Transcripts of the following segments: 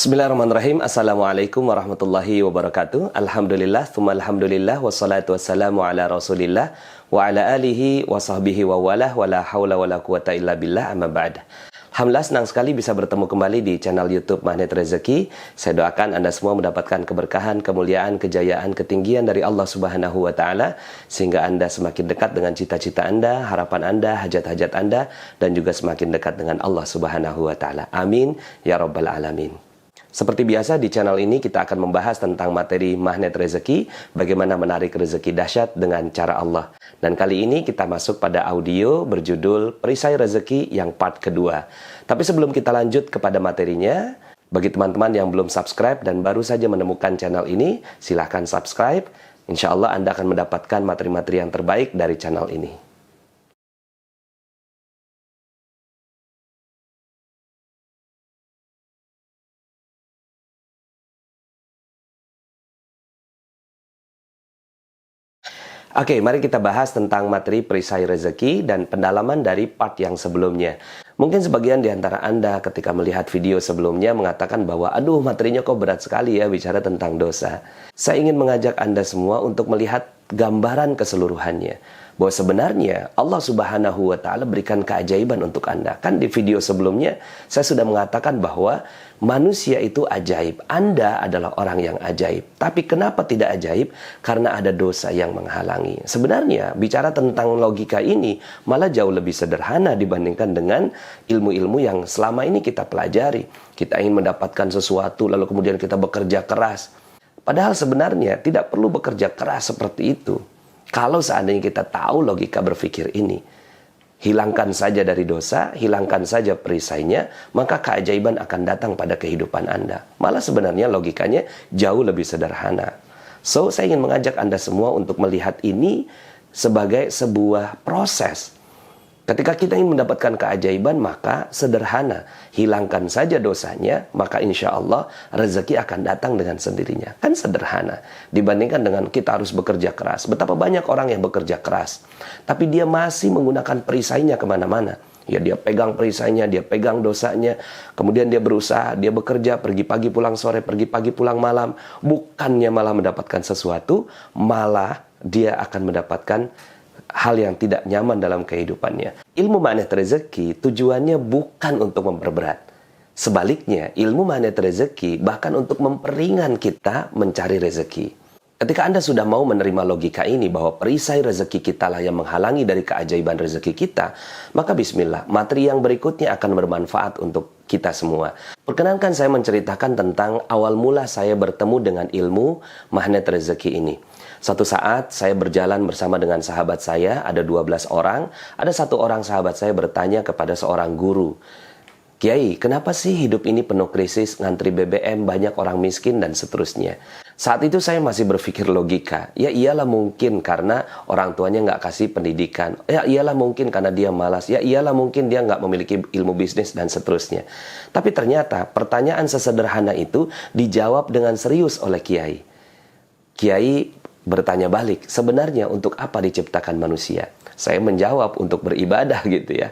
Bismillahirrahmanirrahim. Assalamualaikum warahmatullahi wabarakatuh. Alhamdulillah, thumma alhamdulillah, wassalatu wassalamu ala rasulillah wa ala alihi wa sahbihi wa walah wa la hawla wa la quwata illa billah, amma ba'd. Alhamdulillah, senang sekali bisa bertemu kembali di channel YouTube Magnet Rezeki. Saya doakan Anda semua mendapatkan keberkahan, kemuliaan, kejayaan, ketinggian dari Allah Subhanahu wa Ta'ala, sehingga Anda semakin dekat dengan cita-cita Anda, harapan Anda, hajat-hajat Anda, dan juga semakin dekat dengan Allah Subhanahu wa Ta'ala. Amin ya Rabbal Alamin. Seperti biasa di channel ini kita akan membahas tentang materi magnet rezeki, bagaimana menarik rezeki dahsyat dengan cara Allah. Dan kali ini kita masuk pada audio berjudul Perisai Rezeki yang part kedua. Tapi sebelum kita lanjut kepada materinya, bagi teman-teman yang belum subscribe dan baru saja menemukan channel ini, silahkan subscribe. Insya Allah Anda akan mendapatkan materi-materi yang terbaik dari channel ini. Oke, mari kita bahas tentang materi perisai rezeki dan pendalaman dari part yang sebelumnya. Mungkin sebagian di antara Anda ketika melihat video sebelumnya mengatakan bahwa, aduh materinya kok berat sekali ya bicara tentang dosa. Saya ingin mengajak Anda semua untuk melihat gambaran keseluruhannya. Bahwa sebenarnya Allah Subhanahu wa Ta'ala berikan keajaiban untuk Anda. Kan di video sebelumnya saya sudah mengatakan bahwa manusia itu ajaib. Anda adalah orang yang ajaib. Tapi kenapa tidak ajaib? Karena ada dosa yang menghalangi. Sebenarnya bicara tentang logika ini malah jauh lebih sederhana dibandingkan dengan ilmu-ilmu yang selama ini kita pelajari. Kita ingin mendapatkan sesuatu lalu kemudian kita bekerja keras. Padahal sebenarnya tidak perlu bekerja keras seperti itu. Kalau seandainya kita tahu logika berpikir ini, hilangkan saja dari dosa, hilangkan saja perisainya, maka keajaiban akan datang pada kehidupan Anda. Malah sebenarnya logikanya jauh lebih sederhana. So, saya ingin mengajak Anda semua untuk melihat ini sebagai sebuah proses. Ketika kita ingin mendapatkan keajaiban, maka sederhana. Hilangkan saja dosanya, maka insya Allah rezeki akan datang dengan sendirinya. Kan sederhana. Dibandingkan dengan kita harus bekerja keras. Betapa banyak orang yang bekerja keras, tapi dia masih menggunakan perisainya kemana-mana. Ya, dia pegang perisainya, dia pegang dosanya. Kemudian dia berusaha, dia bekerja, pergi pagi pulang sore, pergi pagi pulang malam. Bukannya malah mendapatkan sesuatu, malah dia akan mendapatkan hal yang tidak nyaman dalam kehidupannya. Ilmu magnet rezeki tujuannya bukan untuk memperberat. Sebaliknya, ilmu magnet rezeki bahkan untuk memperingan kita mencari rezeki. Ketika Anda sudah mau menerima logika ini bahwa perisai rezeki kita lah yang menghalangi dari keajaiban rezeki kita, maka bismillah, materi yang berikutnya akan bermanfaat untuk kita semua. Perkenankan saya menceritakan tentang awal mula saya bertemu dengan ilmu magnet rezeki ini. Satu saat saya berjalan bersama dengan sahabat saya, ada 12 orang. Ada satu orang sahabat saya bertanya kepada seorang guru, "Kiai, kenapa sih hidup ini penuh krisis, ngantri BBM, banyak orang miskin dan seterusnya?" Saat itu saya masih berpikir logika. Ya iyalah mungkin karena orang tuanya nggak kasih pendidikan. Ya iyalah mungkin karena dia malas. Ya iyalah mungkin dia nggak memiliki ilmu bisnis dan seterusnya. Tapi ternyata pertanyaan sesederhana itu dijawab dengan serius oleh Kiai. Kiai bertanya balik, sebenarnya untuk apa diciptakan manusia? Saya menjawab untuk beribadah gitu ya.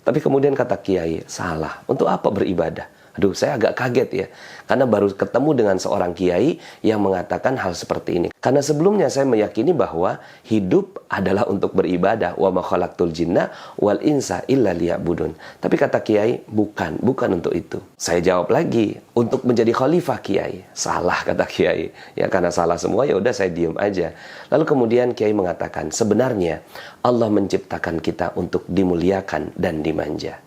Tapi kemudian kata Kiai, salah. Untuk apa beribadah? Aduh, saya agak kaget ya. Karena baru ketemu dengan seorang Kiai yang mengatakan hal seperti ini. Karena sebelumnya saya meyakini bahwa hidup adalah untuk beribadah. Wa ma khalaqtul jinna wal insa illa liya'budun. Tapi kata Kiai, bukan untuk itu. Saya jawab lagi, untuk menjadi khalifah Kiai. Salah kata Kiai. Ya karena salah semua ya udah saya diem aja. Lalu kemudian Kiai mengatakan, sebenarnya Allah menciptakan kita untuk dimuliakan dan dimanja.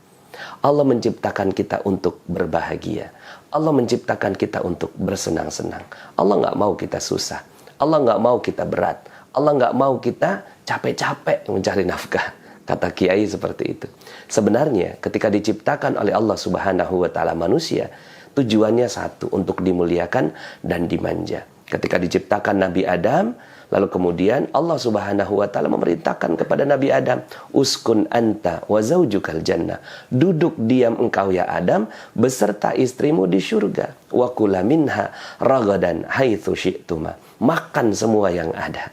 Allah menciptakan kita untuk berbahagia. Allah menciptakan kita untuk bersenang-senang. Allah nggak mau kita susah. Allah nggak mau kita berat. Allah nggak mau kita capek-capek mencari nafkah. Kata Kiai seperti itu. Sebenarnya ketika diciptakan oleh Allah Subhanahu wa Ta'ala manusia, tujuannya satu, untuk dimuliakan dan dimanja. Ketika diciptakan Nabi Adam, lalu kemudian Allah Subhanahu wa Ta'ala memerintahkan kepada Nabi Adam, uskun anta wa zaujukal jannah. Duduk diam engkau ya Adam beserta istrimu di surga. Wa kula minha ragadan haitsu syi'tuma. Makan semua yang ada.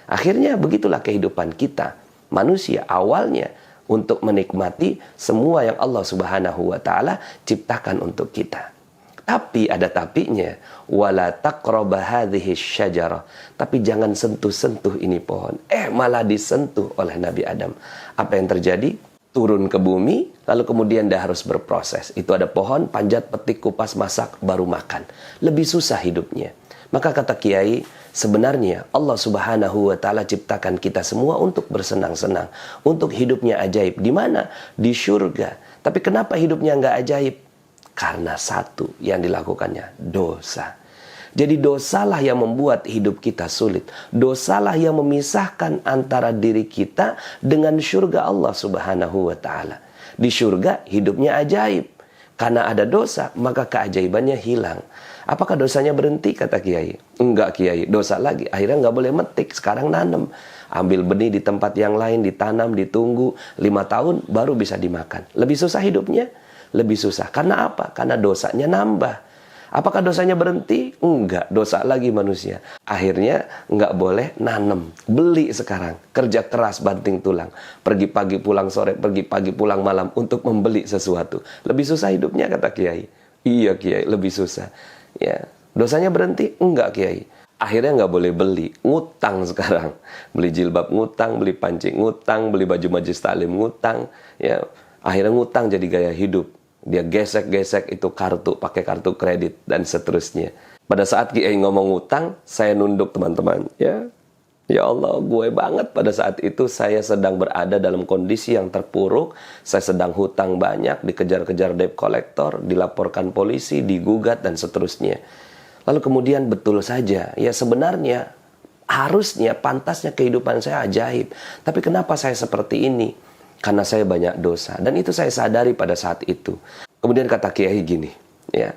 Akhirnya begitulah kehidupan kita. Manusia awalnya untuk menikmati semua yang Allah Subhanahu wa Ta'ala ciptakan untuk kita. Tapi ada tapinya, wala taqraba hadhihi syajarah. Tapi jangan sentuh-sentuh ini pohon. Malah disentuh oleh Nabi Adam. Apa yang terjadi? Turun ke bumi, lalu kemudian dia harus berproses. Itu ada pohon, panjat, petik, kupas, masak, baru makan. Lebih susah hidupnya. Maka kata Kiai, sebenarnya Allah Subhanahu wa Ta'ala ciptakan kita semua untuk bersenang-senang, untuk hidupnya ajaib. Di mana? Di surga. Tapi kenapa hidupnya nggak ajaib? Karena satu yang dilakukannya, dosa. Jadi dosalah yang membuat hidup kita sulit. Dosalah yang memisahkan antara diri kita dengan surga Allah Subhanahu wa Ta'ala. Di surga hidupnya ajaib. Karena ada dosa, maka keajaibannya hilang. Apakah dosanya berhenti? Kata Kiai. Enggak Kiai, dosa lagi. Akhirnya nggak boleh metik, sekarang nanam. Ambil benih di tempat yang lain, ditanam, ditunggu 5 tahun, baru bisa dimakan. Lebih susah hidupnya? Lebih susah. Karena apa? Karena dosanya nambah. Apakah dosanya berhenti? Enggak, dosa lagi manusia. Akhirnya nggak boleh nanam. Beli sekarang. Kerja keras banting tulang. Pergi pagi pulang sore, pergi pagi pulang malam untuk membeli sesuatu. Lebih susah hidupnya kata Kiai. Iya Kiai, lebih susah. Ya, dosanya berhenti? Enggak Kiai. Akhirnya nggak boleh beli, ngutang sekarang. Beli jilbab ngutang, beli pancing ngutang, beli baju majlis taklim ngutang. Ya, akhirnya ngutang jadi gaya hidup. Dia gesek-gesek itu kartu, pakai kartu kredit, dan seterusnya. Pada saat Kiai ngomong ngutang, saya nunduk teman-teman. Ya Allah, gue banget pada saat itu saya sedang berada dalam kondisi yang terpuruk. Saya sedang hutang banyak, dikejar-kejar debt collector, dilaporkan polisi, digugat, dan seterusnya. Lalu kemudian betul saja, ya sebenarnya harusnya, pantasnya kehidupan saya ajaib. Tapi kenapa saya seperti ini? Karena saya banyak dosa. Dan itu saya sadari pada saat itu. Kemudian kata Kiai gini, ya,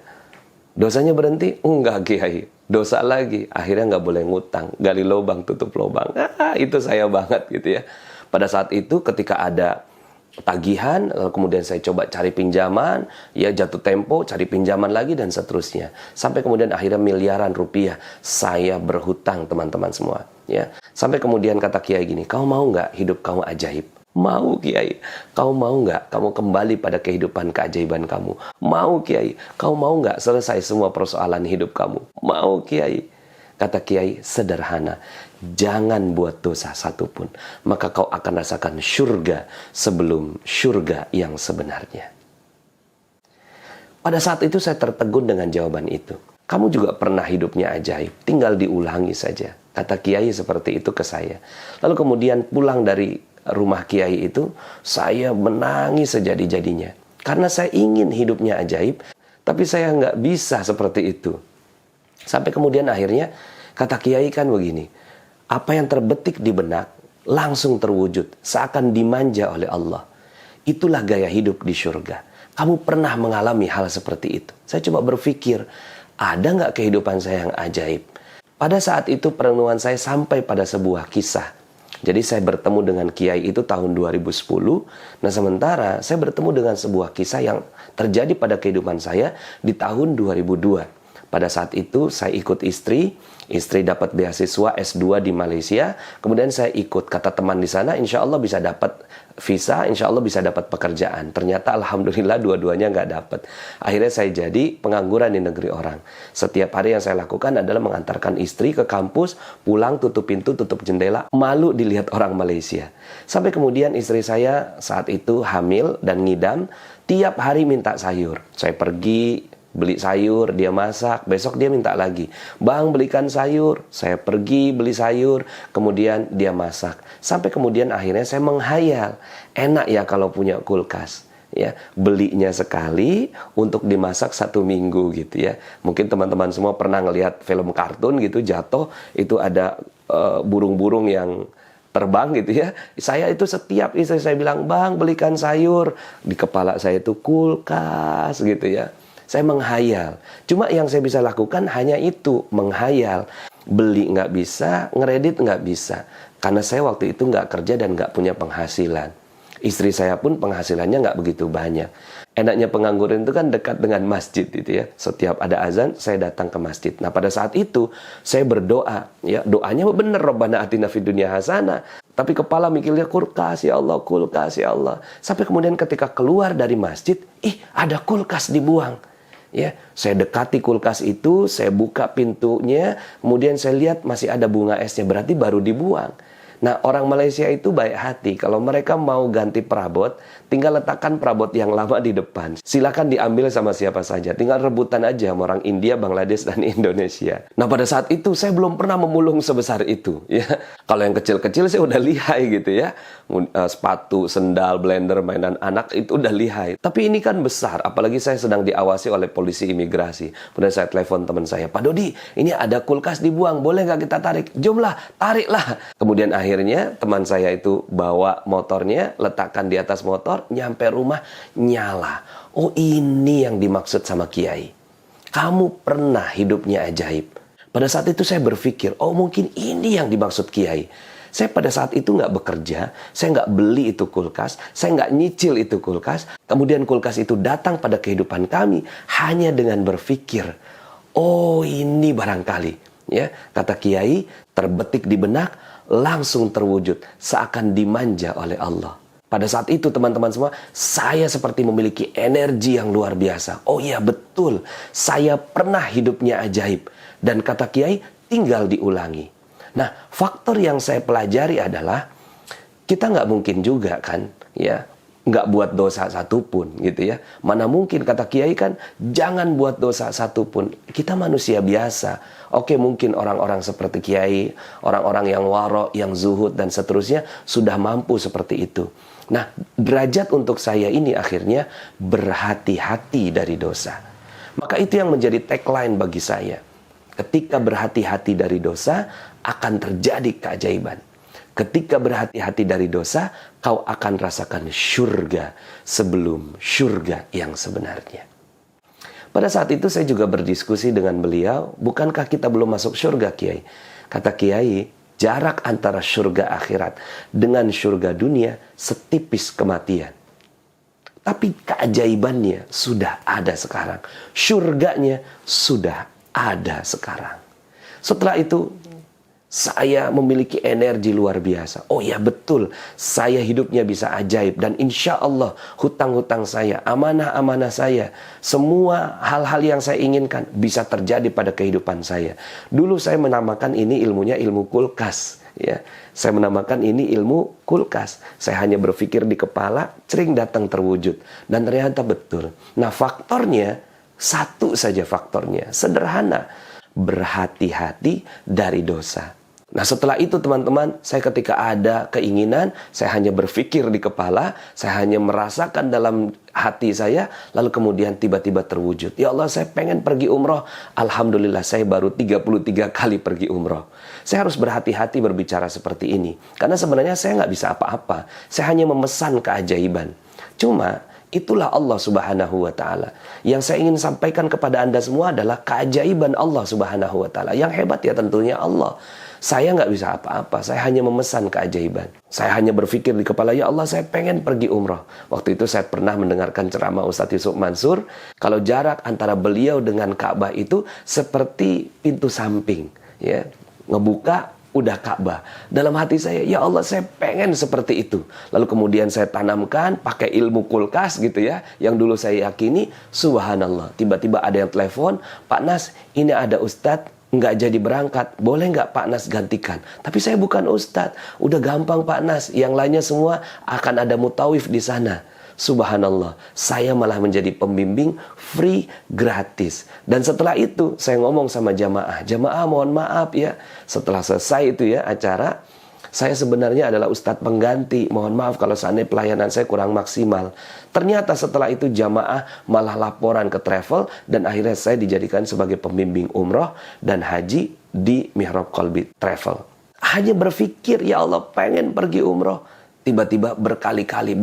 dosanya berhenti? Enggak Kiai, dosa lagi. Akhirnya nggak boleh ngutang, gali lubang, tutup lubang. Itu saya banget gitu ya. Pada saat itu ketika ada tagihan, lalu kemudian saya coba cari pinjaman, ya jatuh tempo, cari pinjaman lagi, dan seterusnya. Sampai kemudian akhirnya miliaran rupiah saya berhutang teman-teman semua. Ya. Sampai kemudian kata Kiai gini, kau mau nggak hidup kamu ajaib? Mau Kiai. Kau mau nggak kamu kembali pada kehidupan keajaiban kamu? Mau Kiai. Kau mau nggak selesai semua persoalan hidup kamu? Mau Kiai. Kata Kiai, sederhana. Jangan buat dosa satupun. Maka kau akan rasakan surga sebelum surga yang sebenarnya. Pada saat itu saya tertegun dengan jawaban itu. Kamu juga pernah hidupnya ajaib. Tinggal diulangi saja. Kata Kiai seperti itu ke saya. Lalu kemudian pulang dari rumah Kiai itu, saya menangis sejadi-jadinya. Karena saya ingin hidupnya ajaib, tapi saya nggak bisa seperti itu. Sampai kemudian akhirnya, kata Kiai kan begini, apa yang terbetik di benak, langsung terwujud, seakan dimanja oleh Allah. Itulah gaya hidup di surga. Kamu pernah mengalami hal seperti itu? Saya coba berpikir, ada nggak kehidupan saya yang ajaib? Pada saat itu perenungan saya sampai pada sebuah kisah. Jadi saya bertemu dengan Kiai itu tahun 2010. Nah sementara saya bertemu dengan sebuah kisah yang terjadi pada kehidupan saya di tahun 2002. Pada saat itu saya ikut istri dapat beasiswa S2 di Malaysia. Kemudian saya ikut, kata teman di sana, insya Allah bisa dapat visa, insya Allah bisa dapat pekerjaan. Ternyata alhamdulillah dua-duanya nggak dapat. Akhirnya saya jadi pengangguran di negeri orang. Setiap hari yang saya lakukan adalah mengantarkan istri ke kampus, pulang tutup pintu, tutup jendela, malu dilihat orang Malaysia. Sampai kemudian istri saya saat itu hamil dan ngidam, tiap hari minta sayur. Saya pergi beli sayur, dia masak, besok dia minta lagi, bang belikan sayur, saya pergi beli sayur, kemudian dia masak. Sampai kemudian akhirnya saya menghayal, enak ya kalau punya kulkas, ya belinya sekali untuk dimasak 1 minggu gitu ya. Mungkin teman-teman semua pernah ngelihat film kartun gitu, jatuh itu ada burung-burung yang terbang gitu ya. Saya itu setiap istri saya bilang, bang belikan sayur, di kepala saya itu kulkas gitu ya. Saya menghayal. Cuma yang saya bisa lakukan hanya itu, menghayal. Beli nggak bisa, ngeredit nggak bisa. Karena saya waktu itu nggak kerja dan nggak punya penghasilan. Istri saya pun penghasilannya nggak begitu banyak. Enaknya pengangguran itu kan dekat dengan masjid gitu ya. Setiap ada azan, saya datang ke masjid. Nah pada saat itu, saya berdoa. Ya, doanya bener, Rabbana atina fid dunya hasanah. Tapi kepala mikirnya kulkas ya Allah, kulkas ya Allah. Sampai kemudian ketika keluar dari masjid, ada kulkas dibuang. Ya, saya dekati kulkas itu, saya buka pintunya, kemudian saya lihat masih ada bunga esnya, berarti baru dibuang. Nah, orang Malaysia itu baik hati. Kalau mereka mau ganti perabot, tinggal letakkan perabot yang lama di depan. Silakan diambil sama siapa saja. Tinggal rebutan aja sama orang India, Bangladesh, dan Indonesia. Nah, pada saat itu saya belum pernah memulung sebesar itu. Ya, kalau yang kecil-kecil saya udah lihai gitu ya. Sepatu, sendal, blender, mainan anak itu udah lihai. Tapi ini kan besar, apalagi saya sedang diawasi oleh polisi imigrasi. Kemudian saya telepon teman saya, Pak Dodi, ini ada kulkas dibuang, boleh nggak kita tarik? Jomlah, tariklah. Kemudian akhirnya teman saya itu bawa motornya, letakkan di atas motor, nyampe rumah, nyala. Oh, ini yang dimaksud sama Kiai. Kamu pernah hidupnya ajaib. Pada saat itu saya berpikir, oh mungkin ini yang dimaksud Kiai. Saya pada saat itu nggak bekerja, saya nggak beli itu kulkas, saya nggak nyicil itu kulkas. Kemudian kulkas itu datang pada kehidupan kami hanya dengan berpikir, oh ini barangkali. Ya, kata Kiai, terbetik di benak, langsung terwujud, seakan dimanja oleh Allah. Pada saat itu teman-teman semua, saya seperti memiliki energi yang luar biasa. Oh iya betul, saya pernah hidupnya ajaib. Dan kata Kiai, tinggal diulangi. Nah, faktor yang saya pelajari adalah kita nggak mungkin juga kan, ya, nggak buat dosa satupun gitu ya. Mana mungkin, kata Kiai kan, jangan buat dosa satupun. Kita manusia biasa. Oke, mungkin orang-orang seperti Kiai, orang-orang yang waro, yang zuhud dan seterusnya sudah mampu seperti itu. Nah, derajat untuk saya ini akhirnya berhati-hati dari dosa. Maka itu yang menjadi tagline bagi saya. Ketika berhati-hati dari dosa, akan terjadi keajaiban. Ketika berhati-hati dari dosa, kau akan rasakan syurga sebelum syurga yang sebenarnya. Pada saat itu saya juga berdiskusi dengan beliau, bukankah kita belum masuk syurga, Kiai? Kata Kiai, jarak antara syurga akhirat dengan syurga dunia setipis kematian. Tapi keajaibannya sudah ada sekarang. Syurganya sudah ada sekarang. Setelah itu, saya memiliki energi luar biasa. Oh ya betul, saya hidupnya bisa ajaib. Dan insya Allah hutang-hutang saya, amanah-amanah saya, semua hal-hal yang saya inginkan bisa terjadi pada kehidupan saya. Dulu saya menamakan ini ilmunya ilmu kulkas. Ya, saya menamakan ini ilmu kulkas. Saya hanya berpikir di kepala, cering datang terwujud. Dan ternyata betul. Nah faktornya, satu saja faktornya, sederhana. Berhati-hati dari dosa. Nah setelah itu teman-teman, saya ketika ada keinginan, saya hanya berpikir di kepala, saya hanya merasakan dalam hati saya, lalu kemudian tiba-tiba terwujud. Ya Allah, saya pengen pergi umroh. Alhamdulillah, saya baru 33 kali pergi umroh. Saya harus berhati-hati berbicara seperti ini. Karena sebenarnya saya nggak bisa apa-apa. Saya hanya memesan keajaiban. Cuma, itulah Allah Subhanahu wa Ta'ala. Yang saya ingin sampaikan kepada Anda semua adalah keajaiban Allah Subhanahu wa Ta'ala. Yang hebat ya tentunya Allah. Saya nggak bisa apa-apa, saya hanya memesan keajaiban. Saya hanya berpikir di kepala, ya Allah saya pengen pergi umroh. Waktu itu saya pernah mendengarkan ceramah Ustadz Yusuf Mansur, kalau jarak antara beliau dengan Ka'bah itu seperti pintu samping. Ya, ngebuka, udah Ka'bah. Dalam hati saya, ya Allah saya pengen seperti itu. Lalu kemudian saya tanamkan pakai ilmu kulkas gitu ya, yang dulu saya yakini, subhanallah. Tiba-tiba ada yang telepon, Pak Nas, ini ada Ustadz nggak jadi berangkat, boleh nggak Pak Nas gantikan? Tapi saya bukan Ustadz, udah gampang Pak Nas, yang lainnya semua akan ada mutawif di sana. Subhanallah, saya malah menjadi pembimbing free, gratis. Dan setelah itu saya ngomong sama jamaah, jamaah mohon maaf ya, setelah selesai itu ya acara, saya sebenarnya adalah Ustadz pengganti, mohon maaf kalau seandainya pelayanan saya kurang maksimal. Ternyata setelah itu jamaah malah laporan ke travel, dan akhirnya saya dijadikan sebagai pembimbing umroh dan haji di Mihrab Qalbi Travel. Hanya berpikir, ya Allah pengen pergi umroh. Tiba-tiba berkali-kali.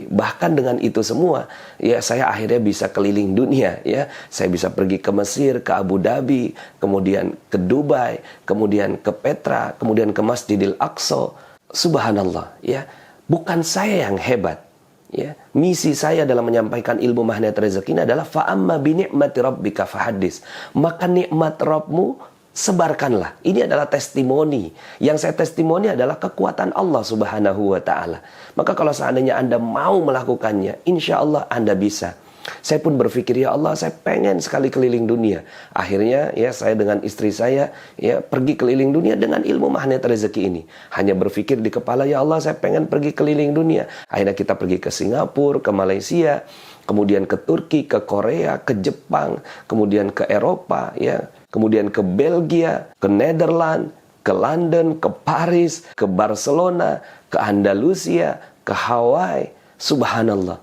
Bahkan dengan itu semua, ya saya akhirnya bisa keliling dunia. Ya, saya bisa pergi ke Mesir, ke Abu Dhabi, kemudian ke Dubai, kemudian ke Petra, kemudian ke Masjidil Aqsa. Subhanallah, ya, bukan saya yang hebat. Ya, misi saya dalam menyampaikan ilmu magnet rezeki ini adalah fa'amma binikmati rabbika fahaddis. Maka nikmat Rabbmu sebarkanlah. Ini adalah testimoni. Yang saya testimoni adalah kekuatan Allah Subhanahu wa Ta'ala. Maka kalau seandainya Anda mau melakukannya, insya Allah Anda bisa. Saya pun berpikir, ya Allah, saya pengen sekali keliling dunia. Akhirnya ya saya dengan istri saya ya pergi keliling dunia dengan ilmu magnet rezeki ini. Hanya berpikir di kepala, ya Allah, saya pengen pergi keliling dunia. Akhirnya kita pergi ke Singapura, ke Malaysia, kemudian ke Turki, ke Korea, ke Jepang, kemudian ke Eropa, ya, kemudian ke Belgia, ke Nederland, ke London, ke Paris, ke Barcelona, ke Andalusia, ke Hawaii. Subhanallah.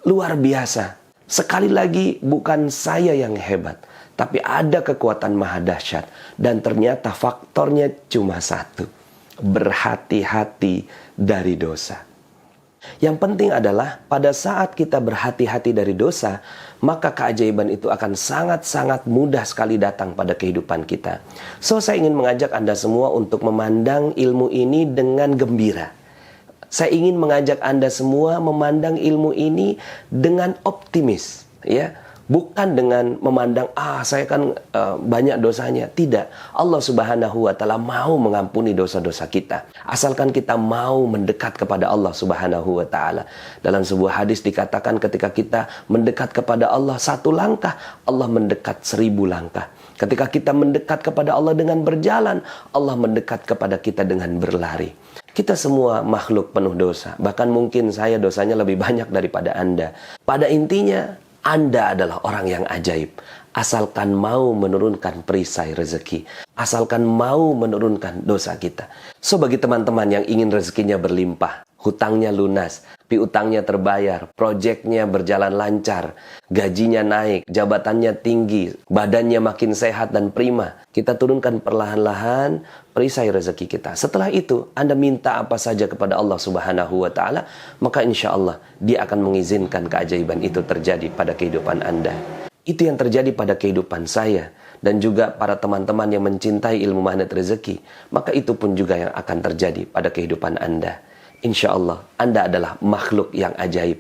Luar biasa. Sekali lagi, bukan saya yang hebat, tapi ada kekuatan maha dahsyat. Dan ternyata faktornya cuma satu. Berhati-hati dari dosa. Yang penting adalah pada saat kita berhati-hati dari dosa, maka keajaiban itu akan sangat-sangat mudah sekali datang pada kehidupan kita. So, saya ingin mengajak Anda semua untuk memandang ilmu ini dengan gembira. Saya ingin mengajak Anda semua memandang ilmu ini dengan optimis, ya. Bukan dengan memandang, saya kan banyak dosanya. Tidak. Allah Subhanahu wa Ta'ala mau mengampuni dosa-dosa kita. Asalkan kita mau mendekat kepada Allah Subhanahu wa Ta'ala. Dalam sebuah hadis dikatakan ketika kita mendekat kepada Allah 1 langkah, Allah mendekat 1000 langkah. Ketika kita mendekat kepada Allah dengan berjalan, Allah mendekat kepada kita dengan berlari. Kita semua makhluk penuh dosa. Bahkan mungkin saya dosanya lebih banyak daripada Anda. Pada intinya, Anda adalah orang yang ajaib. Asalkan mau menurunkan perisai rezeki. Asalkan mau menurunkan dosa kita. So, bagi teman-teman yang ingin rezekinya berlimpah, hutangnya lunas, piutangnya terbayar, proyeknya berjalan lancar, gajinya naik, jabatannya tinggi, badannya makin sehat dan prima, kita turunkan perlahan-lahan perisai rezeki kita. Setelah itu, Anda minta apa saja kepada Allah Subhanahu wa Ta'ala, maka insya Allah Dia akan mengizinkan keajaiban itu terjadi pada kehidupan Anda. Itu yang terjadi pada kehidupan saya dan juga para teman-teman yang mencintai ilmu magnet rezeki. Maka itu pun juga yang akan terjadi pada kehidupan Anda. Insya Allah Anda adalah makhluk yang ajaib.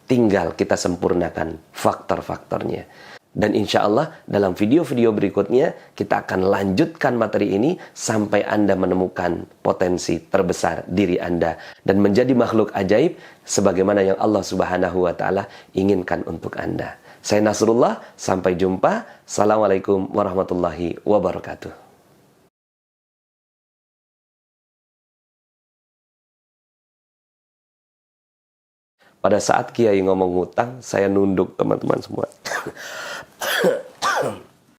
Tinggal kita sempurnakan faktor-faktornya. Dan insya Allah dalam video-video berikutnya kita akan lanjutkan materi ini sampai Anda menemukan potensi terbesar diri Anda dan menjadi makhluk ajaib sebagaimana yang Allah Subhanahu wa Ta'ala inginkan untuk Anda. Saya Nasrullah, sampai jumpa. Assalamualaikum warahmatullahi wabarakatuh. Pada saat Kiai ngomong ngutang, saya nunduk teman-teman semua.